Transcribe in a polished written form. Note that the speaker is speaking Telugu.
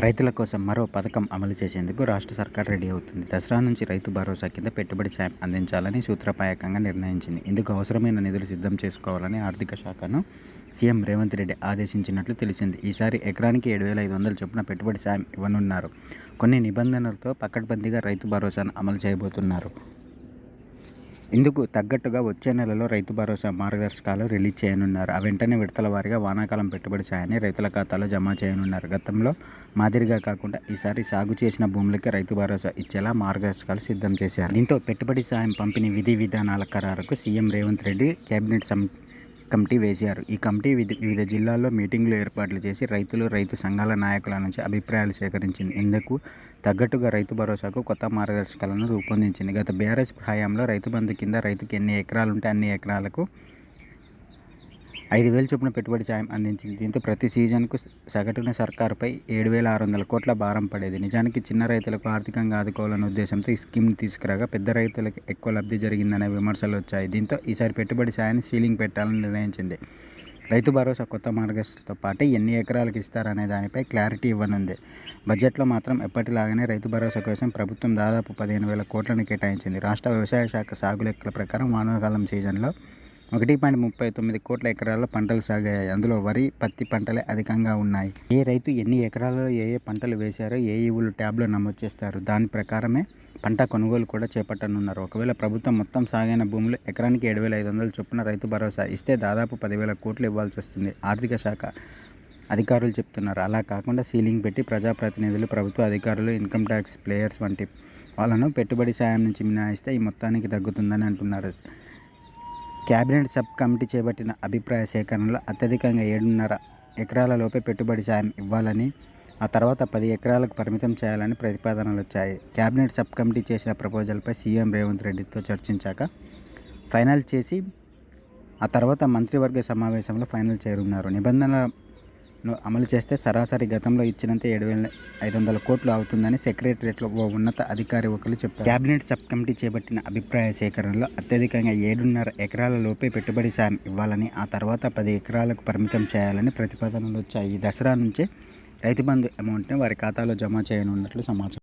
రైతుల కోసం మరో పథకం అమలు చేసేందుకు రాష్ట్ర సర్కార్ రెడీ అవుతుంది. దసరా నుంచి రైతు భరోసా కింద పెట్టుబడి సాయం అందించాలని సూత్రప్రాయంగా నిర్ణయించింది. ఇందుకు అవసరమైన నిధులు సిద్ధం చేసుకోవాలని ఆర్థిక శాఖను సీఎం రేవంత్ రెడ్డి ఆదేశించినట్లు తెలిసింది. ఈసారి ఎకరానికి 7,500 చొప్పున పెట్టుబడి సాయం ఇవ్వనున్నారు. కొన్ని నిబంధనలతో పకడ్బందీగా రైతు భరోసాను అమలు చేయబోతున్నారు. ఇందుకు తగ్గట్టుగా వచ్చే నెలలో రైతు భరోసా మార్గదర్శకాలు రిలీజ్ చేయనున్నారు. ఆ వెంటనే విడతల వారీగా వానాకాలం పెట్టుబడి సాయాన్ని రైతుల ఖాతాలో జమ చేయనున్నారు. గతంలో మాదిరిగా కాకుండా ఈసారి సాగు చేసిన భూములకే రైతు భరోసా ఇచ్చేలా మార్గదర్శకాలు సిద్ధం చేశారు. దీంతో పెట్టుబడి సాయం పంపిణీ విధి విధానాల ఖరారుకు CM Revanth Reddy cabinet committee వేశారు. ఈ కమిటీ వివిధ జిల్లాల్లో మీటింగ్లు ఏర్పాట్లు చేసి రైతులు, రైతు సంఘాల నాయకుల నుంచి అభిప్రాయాలు సేకరించింది. ఇందుకు తగ్గట్టుగా రైతు భరోసాకు కొత్త మార్గదర్శకాలను రూపొందించింది. గత బీఆర్ఎస్ హయాంలో రైతు బంధు కింద రైతుకి ఎన్ని ఎకరాలుంటే అన్ని ఎకరాలకు 5,000 చొప్పున పెట్టుబడి సాయం అందించింది. దీంతో ప్రతి సీజన్కు సగటున సర్కారుపై 7,600 కోట్ల భారం పడేది. నిజానికి చిన్న రైతులకు ఆర్థికంగా ఆదుకోవాలనే ఉద్దేశంతో ఈ స్కీమ్ను తీసుకురాగా పెద్ద రైతులకు ఎక్కువ లబ్ధి జరిగిందనే విమర్శలు వచ్చాయి. దీంతో ఈసారి పెట్టుబడి సాయాన్ని సీలింగ్ పెట్టాలని నిర్ణయించింది. రైతు భరోసా కొత్త మార్గదర్శకంతో పాటు ఎన్ని ఎకరాలకు ఇస్తారనే దానిపై క్లారిటీ ఇవ్వనుంది. బడ్జెట్లో మాత్రం ఎప్పటిలాగానే రైతు భరోసా కోసం ప్రభుత్వం దాదాపు 15,000 కోట్లను కేటాయించింది. రాష్ట్ర వ్యవసాయ శాఖ సాగు లెక్కల ప్రకారం వానాకాలం సీజన్లో 1.39 కోట్ల ఎకరాల్లో పంటలు సాగాయి. అందులో వరి, పత్తి పంటలే అధికంగా ఉన్నాయి. ఏ రైతు ఎన్ని ఎకరాలలో ఏ పంటలు వేశారో ఏఈఓలు ట్యాబ్లో నమోదు చేస్తారు. దాని ప్రకారమే పంట కొనుగోలు కూడా చేపట్టనున్నారు. ఒకవేళ ప్రభుత్వం మొత్తం సాగైన భూములు ఎకరానికి 7,500 చొప్పున రైతు భరోసా ఇస్తే దాదాపు 10,000 కోట్లు ఇవ్వాల్సి వస్తుంది ఆర్థిక శాఖ అధికారులు చెప్తున్నారు. అలా కాకుండా సీలింగ్ పెట్టి ప్రజాప్రతినిధులు, ప్రభుత్వ అధికారులు, ఇన్కమ్ ట్యాక్స్ ప్లేయర్స్ వంటి వాళ్ళను పెట్టుబడి సాయం నుంచి మినహాయిస్తే ఈ మొత్తానికి తగ్గుతుందని అంటున్నారు. కేబినెట్ సబ్ కమిటీ చేపట్టిన అభిప్రాయ సేకరణలో అత్యధికంగా 7.5 ఎకరాల లోపే పెట్టుబడి సాయం ఇవ్వాలని, ఆ తర్వాత 10 ఎకరాలకు పరిమితం చేయాలని ప్రతిపాదనలు వచ్చాయి. కేబినెట్ సబ్ కమిటీ చేసిన ప్రపోజల్పై సీఎం రేవంత్ రెడ్డితో చర్చించాక ఫైనల్ చేసి ఆ తర్వాత మంత్రివర్గ సమావేశంలో ఫైనల్ చేయనున్నారు. నిబంధనలను అమలు చేస్తే సరాసరి గతంలో ఇచ్చినంత 7,500 కోట్లు అవుతుందని సెక్రటరియట్లో ఓ ఉన్నత అధికారి ఒకరు చెప్పారు. కేబినెట్ సబ్ కమిటీ చేపట్టిన అభిప్రాయ సేకరణలో అత్యధికంగా 7.5 ఎకరాల లోపే పెట్టుబడి సాయం ఇవ్వాలని, ఆ తర్వాత 10 ఎకరాలకు పరిమితం చేయాలని ప్రతిపాదనలు వచ్చాయి. ఈ దసరా నుంచే రైతు బంధు అమౌంట్ని వారి ఖాతాలో జమ చేయనున్నట్లు సమాచారం.